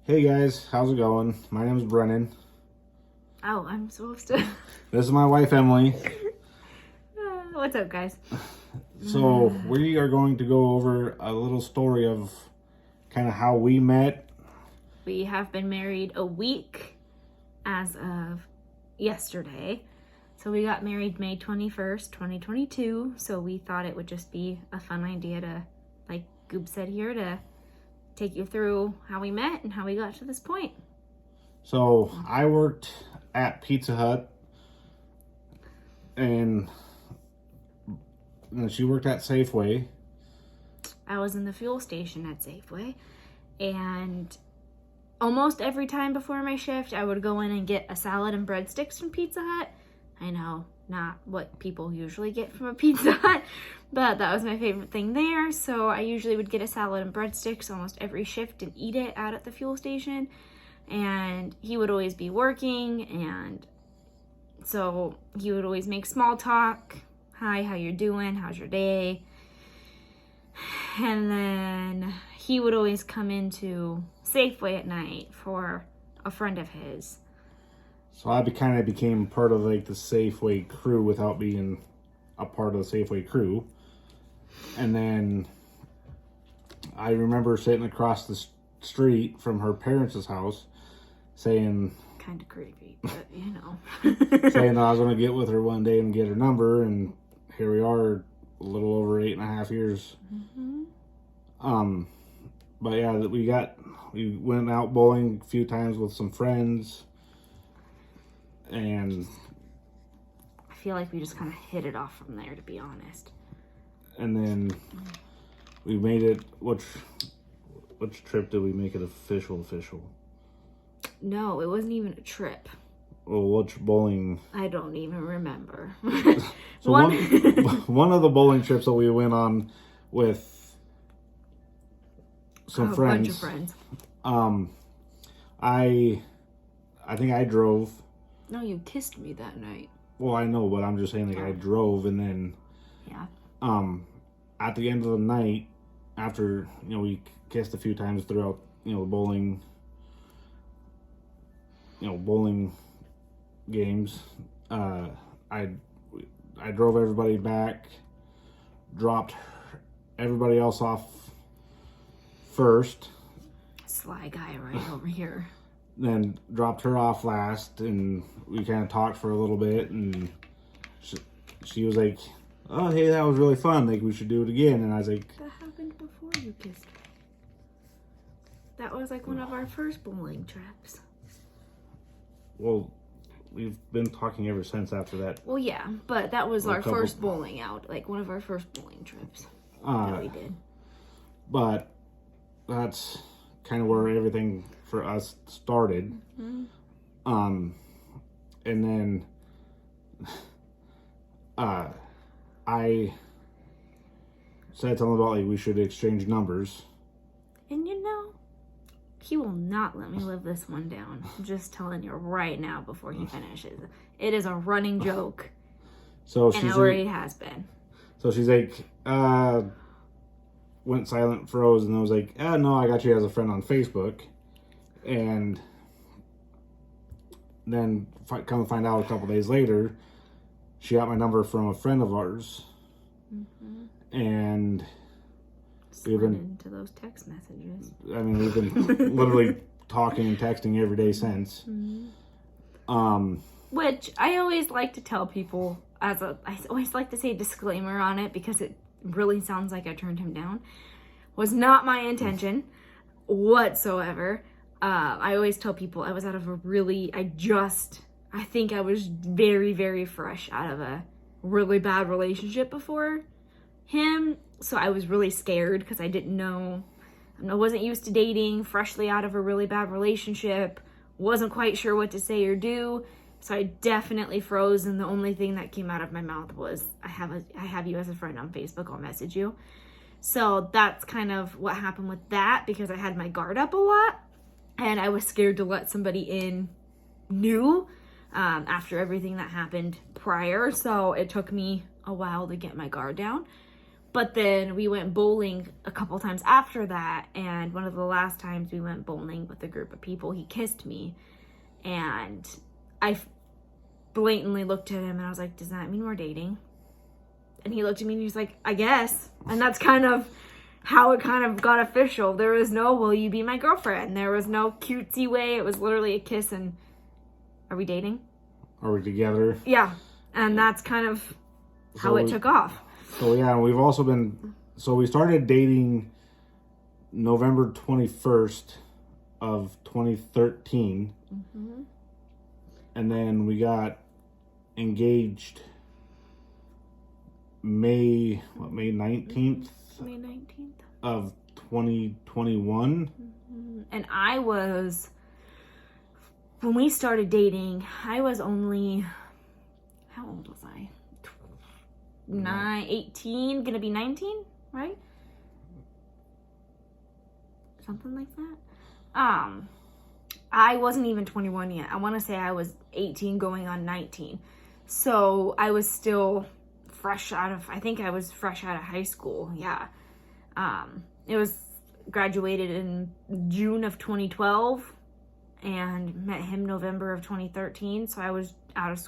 Hey guys, how's it going? My name is Brennan. Oh, I'm supposed to. This is my wife Emily. What's up, guys? So we are going to go over a little story of kind of how we met. We have been married a week as of yesterday. So we got married May 21st, 2022. So we thought it would just be a fun idea to, like Goob said here, to take you through how we met and how we got to this point. So I worked at Pizza Hut and she worked at Safeway. I was in the fuel station at Safeway, and almost every time before my shift, I would go in and get a salad and breadsticks from Pizza Hut. I know, not what people usually get from a Pizza Hut, but that was my favorite thing there. So I usually would get a salad and breadsticks almost every shift and eat it out at the fuel station. And he would always be working, and so he would always make small talk. Hi, how you doing? How's your day? And then he would always come into Safeway at night for a friend of his. So I kind of became part of like the Safeway crew without being a part of the Safeway crew. And then I remember sitting across the street from her parents' house saying... Kind of creepy, but you know. saying that I was going to get with her one day and get her number, and here we are, a little over 8.5 years. Mm-hmm. But yeah, we went out bowling a few times with some friends, and I feel like we just kind of hit it off from there, to be honest. And then we made it. Which trip did we make it official? No, it wasn't even a trip. Well, which bowling? I don't even remember. So one of the bowling trips that we went on with some friends. A bunch of friends. I think I drove. No, you kissed me that night. Well, I know, but I'm just saying, like, I drove, and then yeah. At the end of the night, after we kissed a few times throughout the bowling games, I drove everybody back, dropped everybody else off first. Sly guy right over here. Then dropped her off last, and we kind of talked for a little bit, and she was like, "Oh, hey, that was really fun. Like, we should do it again." And I was like, "That happened before you kissed me. That was like one of our first bowling trips." Well, we've been talking ever since after that. Well, yeah, but that was our first bowling out, like one of our first bowling trips that we did. But that's kind of where everything for us started. Mm-hmm. And then I said something about like we should exchange numbers. And he will not let me live this one down. I'm just telling you right now before he finishes. It is a running joke. So and it already has been. So she's like, went silent, froze, and I was like, no, I got you as a friend on Facebook. And then come to find out a couple days later, she got my number from a friend of ours. Mm-hmm. And we've been into those text messages. I mean, we've been literally talking and texting every day since. Mm-hmm. Which I always like to tell people, I always like to say disclaimer on it, because it really sounds like I turned him down. Was not my intention whatsoever. I always tell people I was out of I think I was very, very fresh out of a really bad relationship before him. So I was really scared because I didn't know. I wasn't used to dating, freshly out of a really bad relationship, wasn't quite sure what to say or do. So I definitely froze, and the only thing that came out of my mouth was, I have you as a friend on Facebook, I'll message you. So that's kind of what happened with that, because I had my guard up a lot, and I was scared to let somebody in new after everything that happened prior. So it took me a while to get my guard down. But then we went bowling a couple times after that, and one of the last times we went bowling with a group of people, he kissed me, and I blatantly looked at him and I was like, does that mean we're dating? And he looked at me and he was like, I guess. And that's kind of how it kind of got official. There was no, will you be my girlfriend? There was no cutesy way. It was literally a kiss and, are we dating? Are we together? Yeah. And that's kind of how it took off. So yeah, we've also been, so we started dating November 21st of 2013. Mm-hmm. And then we got engaged May 19th? May 19th. Of 2021. Mm-hmm. And when we started dating, I was only, how old was I? 18, gonna be 19, right? Something like that. I wasn't even 21 yet. I want to say I was 18 going on 19. So I was still I think I was fresh out of high school. Yeah. It was graduated in June of 2012 and met him November of 2013. So I was out of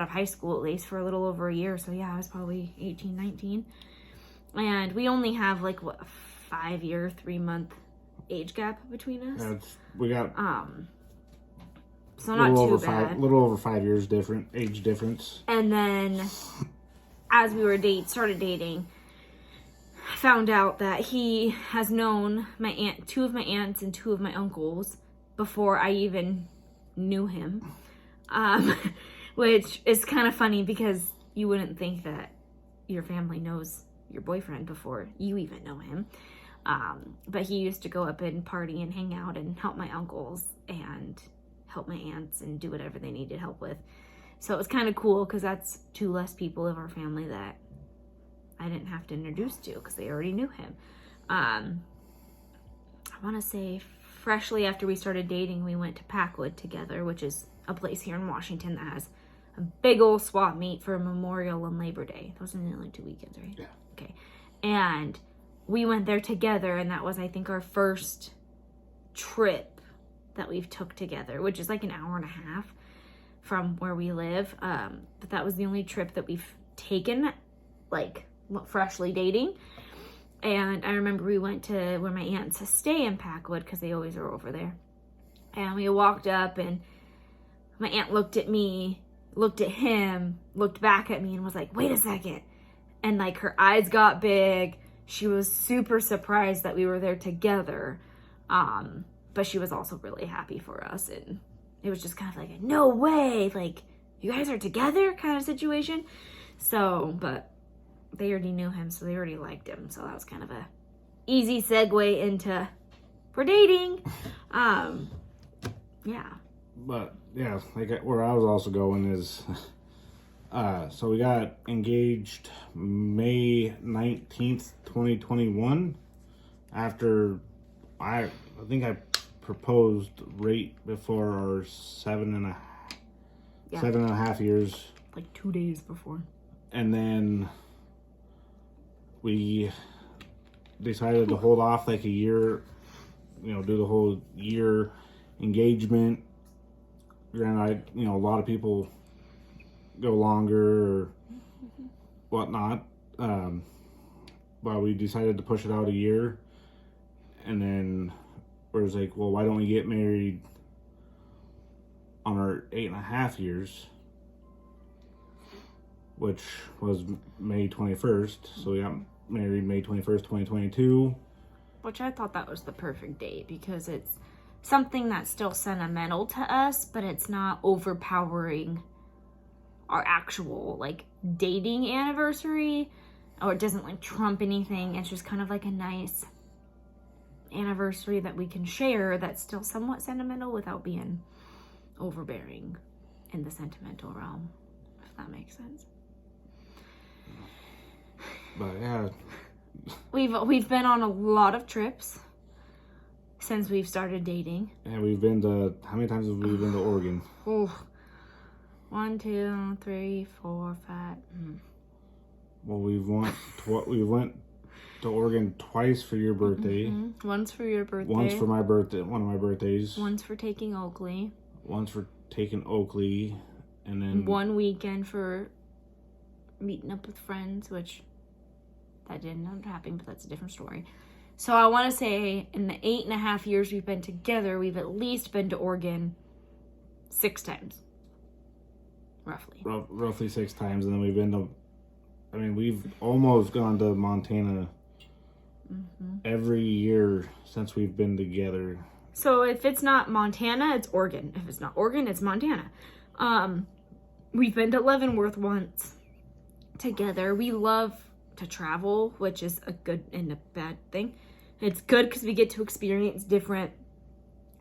high school at least for a little over a year. So yeah, I was probably 18, 19. And we only have like what, 5-year, 3-month age gap between us. We got so not too bad. A little over 5 years age difference. And then as we started dating, I found out that he has known two of my aunts and 2 of my uncles before I even knew him. Which is kind of funny because you wouldn't think that your family knows your boyfriend before you even know him. But he used to go up and party and hang out and help my uncles and help my aunts and do whatever they needed help with. So it was kind of cool because that's 2 less people of our family that I didn't have to introduce to because they already knew him. I want to say freshly after we started dating, we went to Packwood together, which is a place here in Washington that has a big old swap meet for Memorial and Labor Day. Those are the only 2 weekends, right? Yeah. Okay. And we went there together, and that was, I think, our first trip that we've took together, which is like an hour and a half from where we live. But that was the only trip that we've taken, like, freshly dating. And I remember we went to where my aunts stay in Packwood because they always are over there. And we walked up, and my aunt looked at me, looked at him, looked back at me, and was like, wait a second. And like her eyes got big. She was super surprised that we were there together. But she was also really happy for us. And it was just kind of like a no way, like you guys are together kind of situation. So, but they already knew him, so they already liked him. So that was kind of a easy segue into we're dating. Yeah. But yeah, like where I was also going is, so we got engaged May 19th, 2021. After I think I proposed right before our 7.5 years. Like 2 days before. And then we decided to hold off like a year, do the whole year engagement. Granted, a lot of people go longer or whatnot. But we decided to push it out a year. And then it was like, well, why don't we get married on our 8.5 years? Which was May 21st. So we got married May 21st, 2022. Which I thought that was the perfect date because it's something that's still sentimental to us, but it's not overpowering our actual like dating anniversary, or it doesn't like trump anything. It's just kind of like a nice anniversary that we can share that's still somewhat sentimental without being overbearing in the sentimental realm, if that makes sense. But yeah, we've been on a lot of trips since we've started dating. And we've been to, how many times have we been to Oregon? Oh, 1, 2, 3, 4, 5. Well, we went to Oregon twice for your birthday. Mm-hmm. Once for your birthday. Once for my birthday, one of my birthdays. Once for taking Oakley. Once for taking Oakley, and then one weekend for meeting up with friends, which that didn't end up happening, but that's a different story. So I want to say in the 8.5 years we've been together, we've at least been to Oregon 6 times. Roughly 6 times, and then we've been to, we've almost gone to Montana every year since we've been together. So if it's not Montana, it's Oregon. If it's not Oregon, it's Montana. We've been to Leavenworth once together. We love to travel, which is a good and a bad thing. It's good because we get to experience different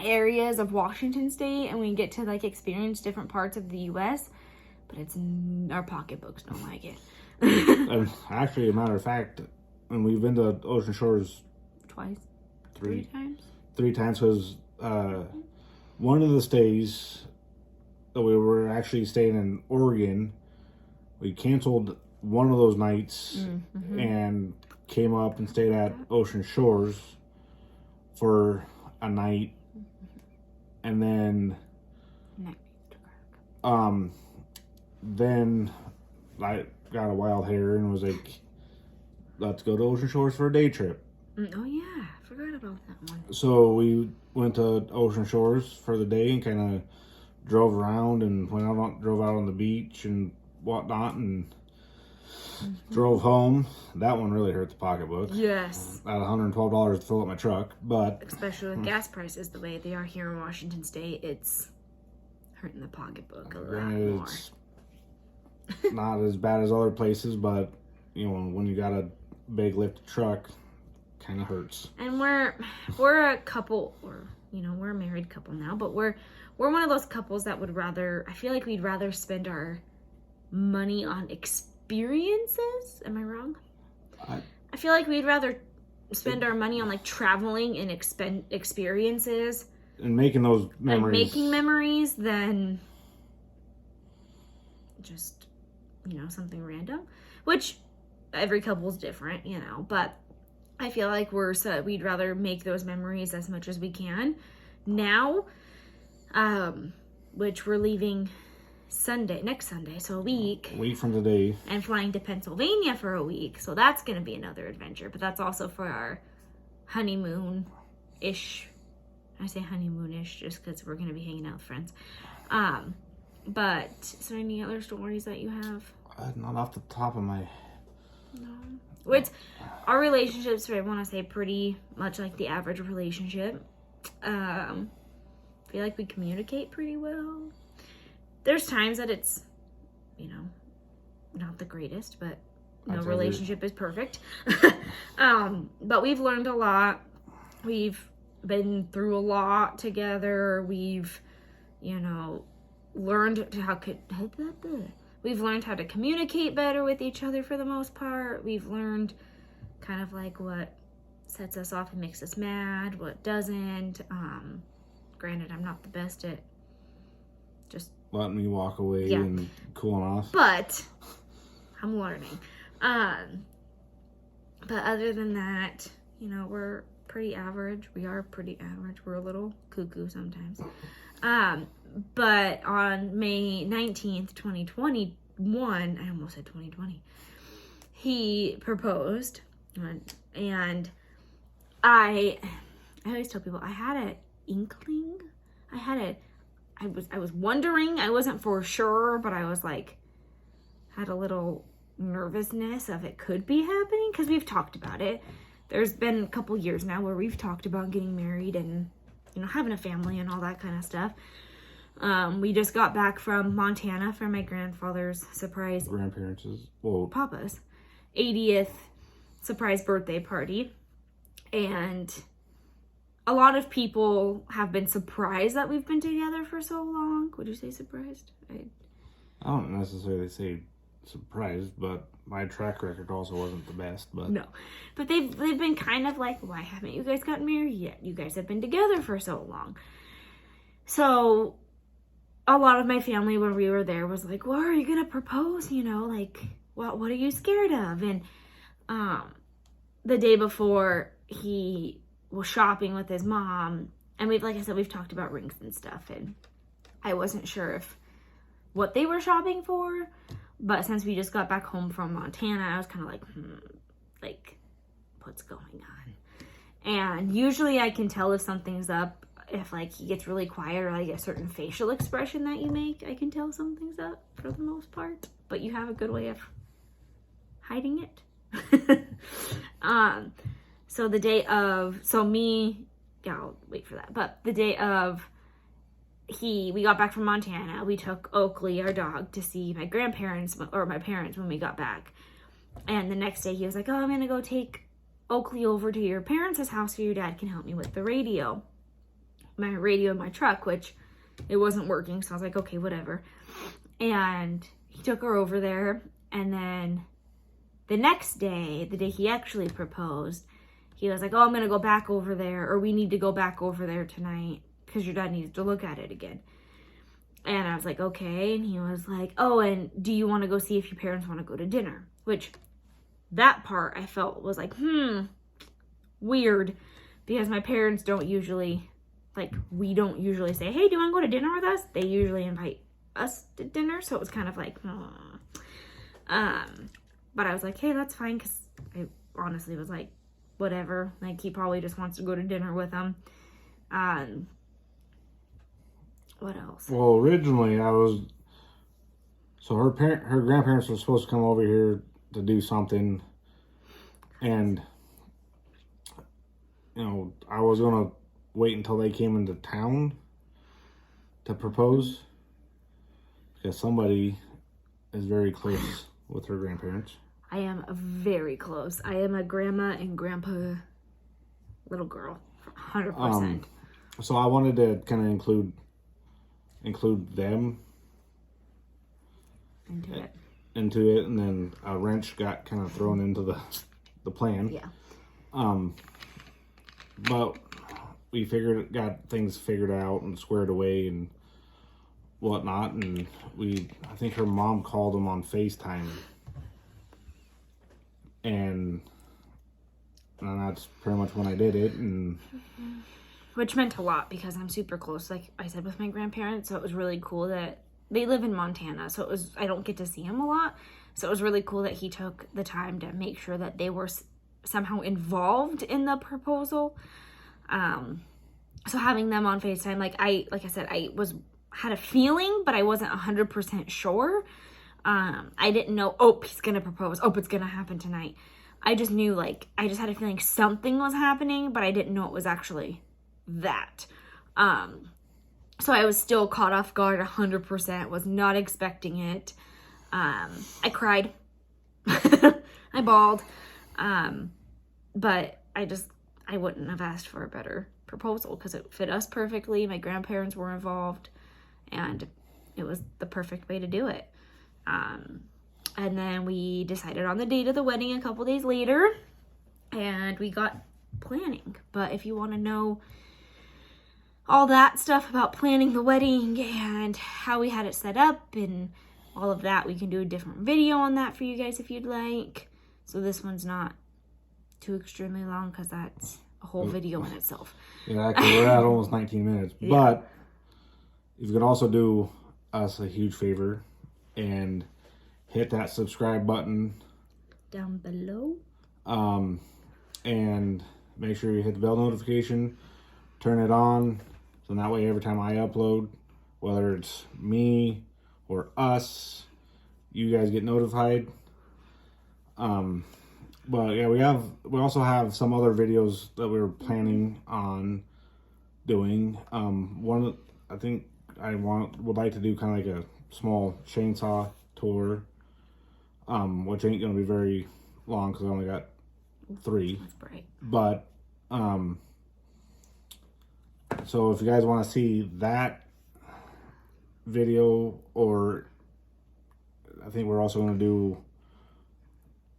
areas of Washington State, and we get to experience different parts of the U.S., but it's our pocketbooks don't like it. And actually, a matter of fact, when we've been to Ocean Shores twice, 3 times, 3 times, because one of the stays that we were actually staying in Oregon, we canceled one of those nights and came up and stayed at Ocean Shores for a night, and then then I got a wild hair and was like, let's go to Ocean Shores for a day trip. Oh yeah, I forgot about that one. So we went to Ocean Shores for the day and kind of drove around and drove out on the beach and whatnot, and drove home. That one really hurt the pocketbook. Yes. At $112 to fill up my truck, but especially with gas prices the way they are here in Washington State, it's hurting the pocketbook a lot more. It's not as bad as other places, but when you got a big lift truck, kind of hurts. And we're a couple, or we're a married couple now, but we're one of those couples that would rather, I feel like we'd rather spend our money on experiences. Am I wrong? I feel like we'd rather spend our money on traveling and experiences and making those memories. And making memories than just something random, which every couple's different, but I feel like we'd rather make those memories as much as we can now, which we're leaving next Sunday, so a week from today, and flying to Pennsylvania for a week. So that's going to be another adventure, but that's also for our honeymoon-ish. I say honeymoon-ish just because we're going to be hanging out with friends. But is there any other stories that you have? Not off the top of my... No. It's our relationships, I want to say, pretty much like the average relationship. I feel like we communicate pretty well. There's times that it's, not the greatest, but no relationship is perfect. But we've learned a lot. We've been through a lot together. We've, learned how to communicate better with each other for the most part. We've learned kind of what sets us off and makes us mad, what doesn't. Granted, I'm not the best at just letting me walk away and cooling off, but I'm learning. But other than that, we're pretty average. We are pretty average. We're a little cuckoo sometimes. But on May 19th, 2021, I almost said 2020, he proposed, and I always tell people I had an inkling. I was wondering. I wasn't for sure, but I was had a little nervousness of it could be happening because we've talked about it. There's been a couple years now where we've talked about getting married and having a family and all that kind of stuff. We just got back from Montana for my grandfather's Papa's 80th surprise birthday party, and a lot of people have been surprised that we've been together for so long. Would you say surprised? I don't necessarily say surprised, but my track record also wasn't the best. But no, but they've been kind of why haven't you guys gotten married yet? You guys have been together for so long. So a lot of my family when we were there was well, are you gonna propose? what are you scared of? And the day before, he was shopping with his mom, and like I said, we've talked about rings and stuff, and I wasn't sure if what they were shopping for, but since we just got back home from Montana, I was kind of like, what's going on? And usually I can tell if something's up, if like he gets really quiet or like a certain facial expression that you make, I can tell something's up for the most part, but you have a good way of hiding it. So the day of, I'll wait for that, but the day of we got back from Montana, we took Oakley, our dog, to see my grandparents, or my parents, when we got back. And the next day he was like, oh, I'm gonna go take Oakley over to your parents' house so your dad can help me with the radio. My radio in my truck, which it wasn't working, so I was like, okay, whatever. And he took her over there, and then the next day, the day he actually proposed, he was like, oh, I'm gonna go back over there, or we need to go back over there tonight because your dad needs to look at it again. And I was like, okay. And he was like, oh, and do you want to go see if your parents want to go to dinner? Which, that part I felt was like, weird, because my parents don't usually, we don't usually say, hey, do you want to go to dinner with us? They usually invite us to dinner, so it was kind of like, but I was like, hey, that's fine, because I honestly was like, whatever, like, he probably just wants to go to dinner with them. What else? Well, originally her grandparents were supposed to come over here to do something, and I was gonna wait until they came into town to propose, because somebody is very close with her grandparents. I am very close. I am a grandma and grandpa little girl, 100%. So I wanted to kind of include them into it, and then a wrench got kind of thrown into the plan. Yeah. But we got things figured out and squared away and whatnot, and I think her mom called them on FaceTime, and that's pretty much when I did it, and which meant a lot because I'm super close, like I said, with my grandparents. So it was really cool that they live in Montana. So I don't get to see them a lot. So it was really cool that he took the time to make sure that they were somehow involved in the proposal. So having them on FaceTime, like I said, I had a feeling, but I wasn't 100% sure. I didn't know, he's going to propose. It's going to happen tonight. I just knew, I just had a feeling something was happening, but I didn't know it was actually that. So I was still caught off guard 100%, was not expecting it. I cried. I bawled. But I wouldn't have asked for a better proposal because it fit us perfectly. My grandparents were involved, and it was the perfect way to do it. And then we decided on the date of the wedding a couple days later, and we got planning. But if you want to know all that stuff about planning the wedding and how we had it set up and all of that, we can do a different video on that for you guys if you'd like. So this one's not too extremely long because that's a whole video in itself. Yeah, because we're at almost 19 minutes. Yeah. But you could also do us a huge favor and hit that subscribe button down below. And make sure you hit the bell notification, turn it on, so that way every time I upload, whether it's me or us, you guys get notified. But yeah, we also have some other videos that we were planning on doing. I think would like to do kind of like a small chainsaw tour, which ain't gonna be very long because I only got 3. That's bright. But so if you guys want to see that video, or I think we're also going to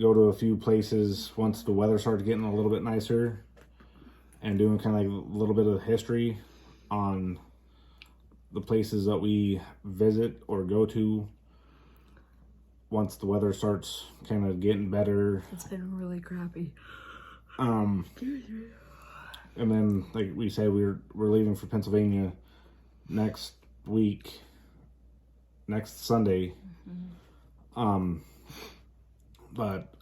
go to a few places once the weather starts getting a little bit nicer, and doing kind of like a little bit of history on the places that we visit or go to once the weather starts kind of getting better. It's been really crappy. And then, like we said, we're leaving for Pennsylvania next week, next Sunday. But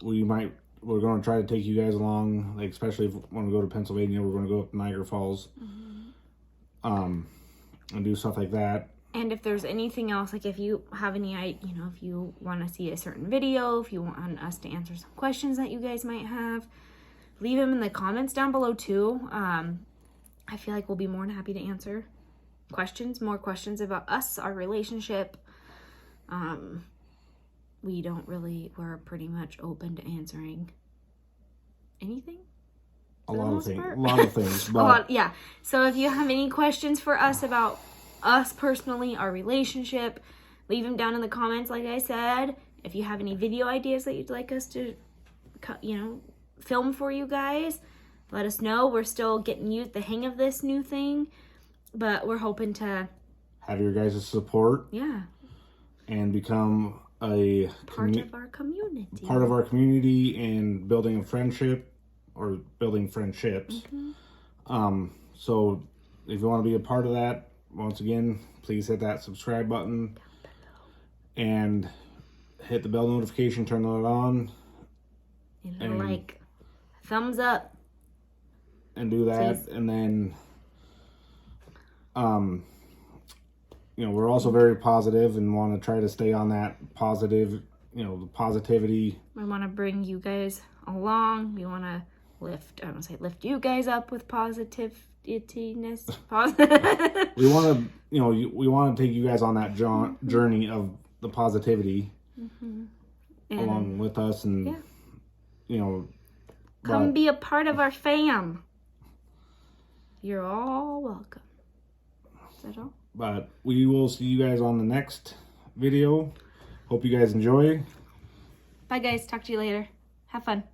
we're going to try to take you guys along, like especially if when we go to Pennsylvania, we're going to go up to Niagara Falls, and do stuff like that. And if there's anything else, like if you have any, if you want to see a certain video, if you want us to answer some questions that you guys might have, leave them in the comments down below too. I feel like we'll be more than happy to answer more questions about us, our relationship. We're pretty much open to answering anything. A lot of things. But yeah. So if you have any questions for us about us personally, our relationship, leave them down in the comments, like I said. If you have any video ideas that you'd like us to, film for you guys, let us know. We're still getting the hang of this new thing, but we're hoping to have your guys' support. Yeah. And become a part of our community. Part of our community and building a friendship or building friendships. So if you want to be a part of that, once again, please hit that subscribe button and hit the bell notification, turn it on. And like, thumbs up. And do that. Please. And then, we're also very positive and want to try to stay on that positive, the positivity. We want to bring you guys along. We want to lift you guys up with positiveness. We want to, we want to take you guys on that journey of the positivity along with us, and come be a part of our fam. You're all welcome. Is that all? But we will see you guys on the next video. Hope you guys enjoy. Bye guys. Talk to you later. Have fun.